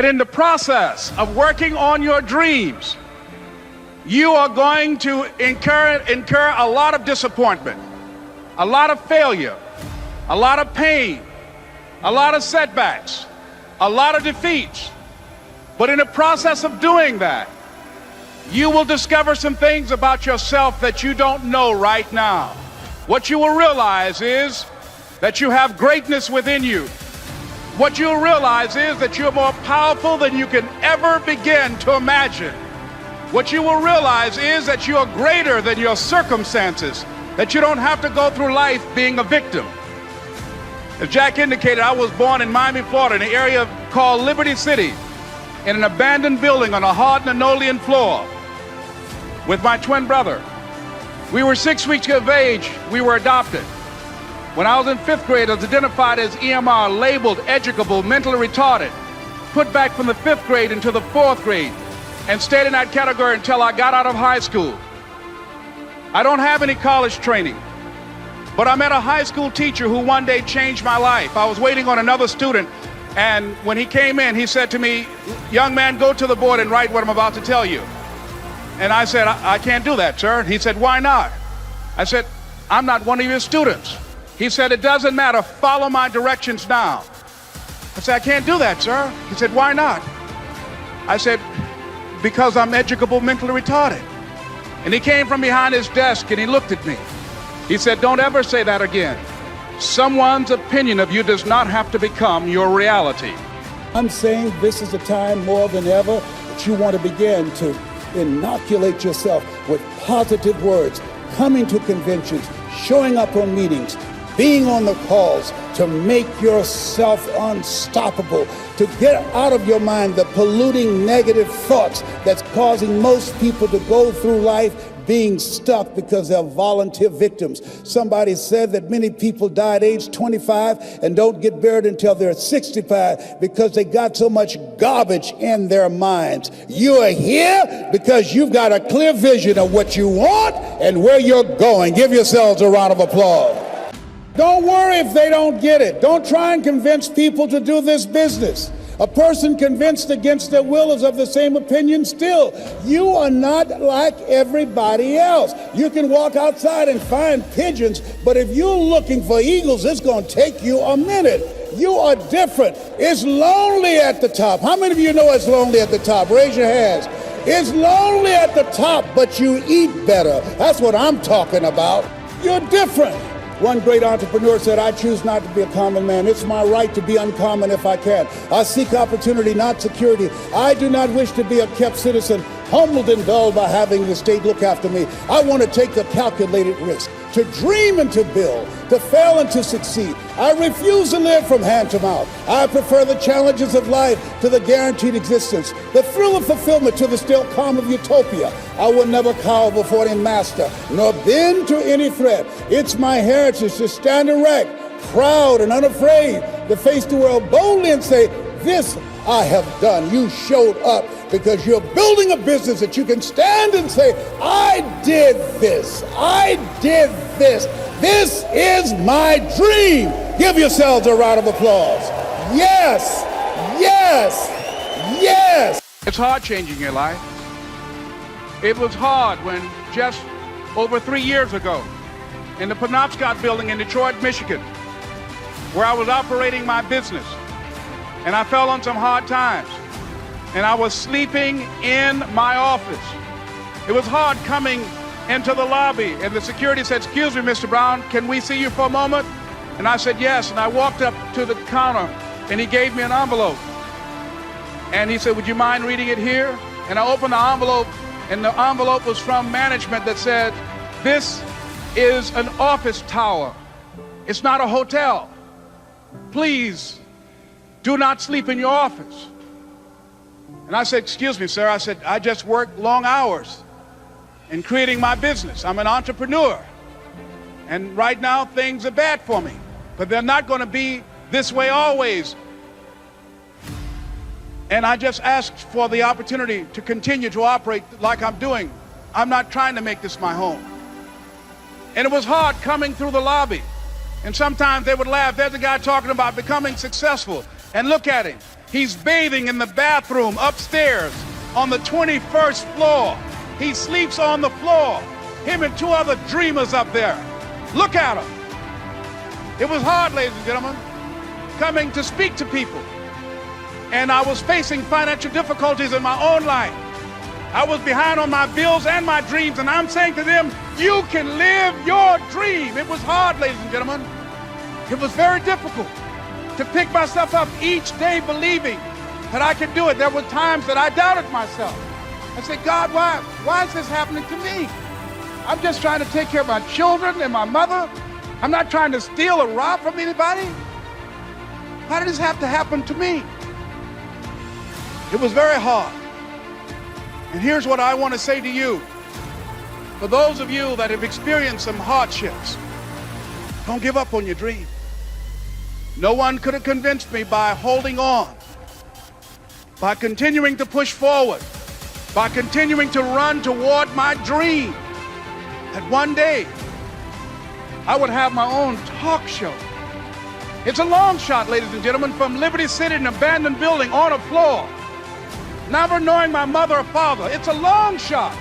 in the process of working on your dreams, you are going to incur a lot of disappointment, a lot of failure, a lot of pain, a lot of setbacks, a lot of defeats. But in the process of doing that, you will discover some things about yourself that you don't know right now. What you will realize is that you have greatness within you. What you'll realize is that you're more powerful than you can ever begin to imagine. What you will realize is that you are greater than your circumstances, that you don't have to go through life being a victim. As Jack indicated, I was born in Miami, Florida, in an area called Liberty City, in an abandoned building on a hard linoleum floor with my twin brother. We were 6 weeks of age, we were adopted. When I was in 5th grade, I was identified as EMR, labeled educable, mentally retarded, put back from the 5th grade into the 4th grade, and stayed in that category until I got out of high school. I don't have any college training, but I met a high school teacher who one day changed my life. I was waiting on another student, and when he came in, he said to me, "Young man, go to the board and write what I'm about to tell you." And I said, I can't do that, sir. He said, "Why not?" I said, "I'm not one of your students." He said, "It doesn't matter, follow my directions now." I said, "I can't do that, sir." He said, "Why not?" I said, "Because I'm educable, mentally retarded." And he came from behind his desk and he looked at me. He said, "Don't ever say that again. Someone's opinion of you does not have to become your reality." I'm saying this is a time more than ever that you want to begin to inoculate yourself with positive words, coming to conventions, showing up on meetings, being on the calls, to make yourself unstoppable, to get out of your mind the polluting negative thoughts that's causing most people to go through life being stuck because they're volunteer victims. Somebody said that many people die at age 25 and don't get buried until they're 65 because they got so much garbage in their minds. You are here because you've got a clear vision of what you want and where you're going. Give yourselves a round of applause. Don't worry if they don't get it. Don't try and convince people to do this business. A person convinced against their will is of the same opinion still. You are not like everybody else. You can walk outside and find pigeons, but if you're looking for eagles, it's going to take you a minute. You are different. It's lonely at the top. How many of you know it's lonely at the top? Raise your hands. It's lonely at the top, but you eat better. That's what I'm talking about. You're different. One great entrepreneur said, "I choose not to be a common man. It's my right to be uncommon if I can. I seek opportunity, not security. I do not wish to be a kept citizen, humbled and dulled by having the state look after me. I want to take the calculated risk, to dream and to build, to fail and to succeed. I refuse to live from hand to mouth. I prefer the challenges of life to the guaranteed existence, the thrill of fulfillment to the still calm of utopia. I will never cower before any master, nor bend to any threat. It's my heritage to stand erect, proud and unafraid, to face the world boldly and say, 'This I have done.'" You showed up because you're building a business that you can stand and say, "I did this. I did this. This is my dream." Give yourselves a round of applause. Yes, yes, yes. It's hard changing your life. It was hard when just over 3 years ago, in the Penobscot building in Detroit, Michigan, where I was operating my business, and I fell on some hard times, and I was sleeping in my office. It was hard coming into the lobby, and the security said, "Excuse me, Mr. Brown, can we see you for a moment?" And I said, "Yes," and I walked up to the counter, and he gave me an envelope. And he said, "Would you mind reading it here?" And I opened the envelope, and the envelope was from management that said, "This is an office tower. It's not a hotel. Please do not sleep in your office." And I said, "Excuse me, sir." I said, "I just work long hours in creating my business. I'm an entrepreneur. And right now things are bad for me, but they're not going to be this way always. And I just asked for the opportunity to continue to operate like I'm doing. I'm not trying to make this my home." And it was hard coming through the lobby. And sometimes they would laugh. There's a guy talking about becoming successful. And look at him. He's bathing in the bathroom upstairs on the 21st floor. He sleeps on the floor. Him and two other dreamers up there. Look at him. It was hard, ladies and gentlemen, coming to speak to people. And I was facing financial difficulties in my own life. I was behind on my bills and my dreams, and I'm saying to them, you can live your dream. It was hard, ladies and gentlemen. It was very difficult to pick myself up each day believing that I could do it. There were times that I doubted myself. I said, God, why is this happening to me? I'm just trying to take care of my children and my mother. I'm not trying to steal or rob from anybody. Why did this have to happen to me? It was very hard. And here's what I want to say to you. For those of you that have experienced some hardships, don't give up on your dream. No one could have convinced me by holding on, by continuing to push forward, by continuing to run toward my dream, that one day I would have my own talk show. It's a long shot, ladies and gentlemen, from Liberty City, an abandoned building on a floor, never knowing my mother or father. It's a long shot.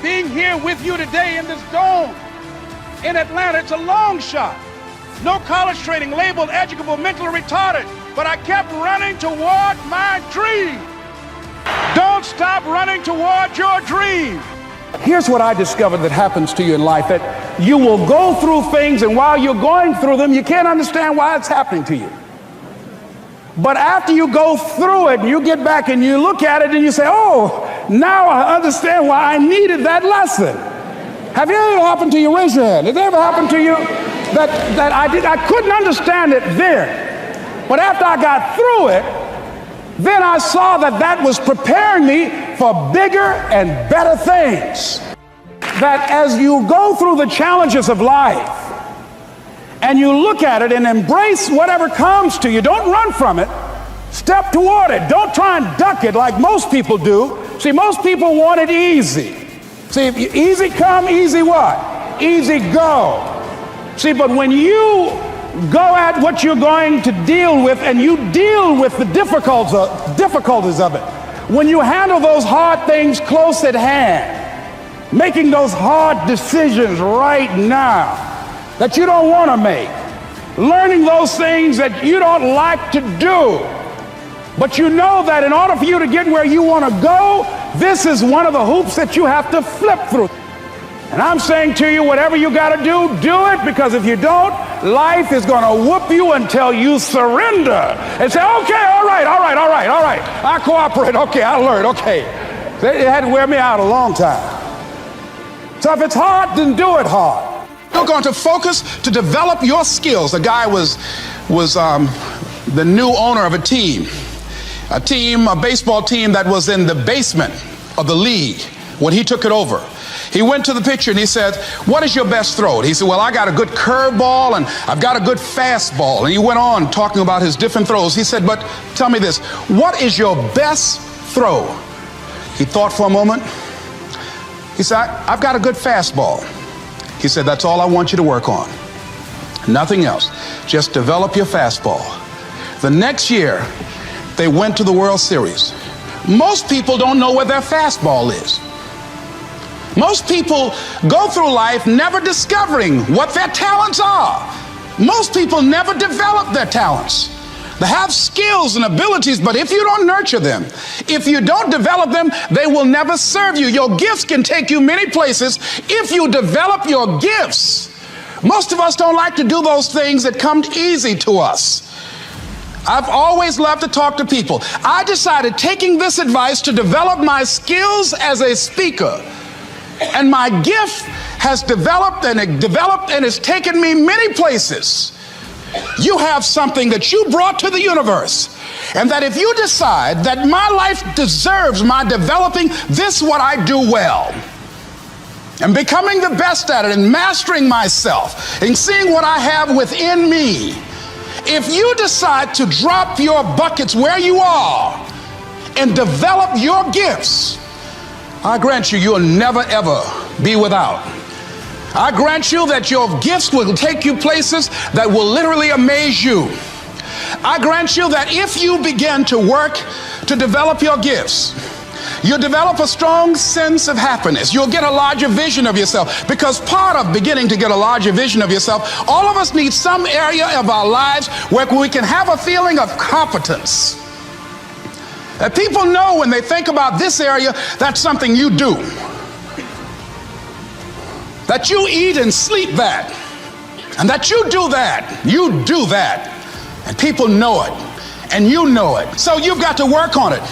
Being here with you today in this dome in Atlanta, it's a long shot. No college training, labeled educable, mentally retarded, but I kept running toward my dream. Don't stop running toward your dream. Here's what I discovered that happens to you in life, that you will go through things, and while you're going through them, you can't understand why it's happening to you. But after you go through it and you get back and you look at it and you say, oh, now I understand why I needed that lesson. Have you ever happened to you? Raise your hand. Has it ever happened to you that I couldn't understand it then, but after I got through it, then I saw that was preparing me for bigger and better things. That as you go through the challenges of life and you look at it and embrace whatever comes to you, don't run from it. Step toward it. Don't try and duck it like most people do. See, most people want it easy. See, easy come, easy what? Easy go. See, but when you go at what you're going to deal with and you deal with the difficulties of it, when you handle those hard things close at hand, making those hard decisions right now that you don't want to make, learning those things that you don't like to do, but you know that in order for you to get where you want to go, this is one of the hoops that you have to flip through. And I'm saying to you, whatever you got to do it, because if you don't, life is going to whoop you until you surrender and say, okay, all right, I cooperate, okay, I learned, okay. It had to wear me out a long time. So if it's hard, then do it hard. You're going to focus to develop your skills. The guy was the new owner of a baseball team that was in the basement of the league when he took it over. He went to the picture and he said, what is your best throw? He said, well, I got a good curveball and I've got a good fastball. And he went on talking about his different throws. He said, but tell me this, what is your best throw? He thought for a moment. He said, I've got a good fastball. He said, that's all I want you to work on. Nothing else. Just develop your fastball. The next year, they went to the World Series. Most people don't know where their fastball is. Most people go through life never discovering what their talents are. Most people never develop their talents. They have skills and abilities, but if you don't nurture them, if you don't develop them, they will never serve you. Your gifts can take you many places if you develop your gifts. Most of us don't like to do those things that come easy to us. I've always loved to talk to people. I decided, taking this advice, to develop my skills as a speaker. And my gift has developed and it's taken me many places. You have something that you brought to the universe, and that if you decide that my life deserves my developing this, what I do well, and becoming the best at it, and mastering myself, and seeing what I have within me, if you decide to drop your buckets where you are and develop your gifts, I grant you, you'll never ever be without. I grant you that your gifts will take you places that will literally amaze you. I grant you that if you begin to work to develop your gifts, you'll develop a strong sense of happiness. You'll get a larger vision of yourself, because part of beginning to get a larger vision of yourself, all of us need some area of our lives where we can have a feeling of competence. That people know when they think about this area, that's something you do. That you eat and sleep that. And that you do that. You do that. And people know it. And you know it. So you've got to work on it.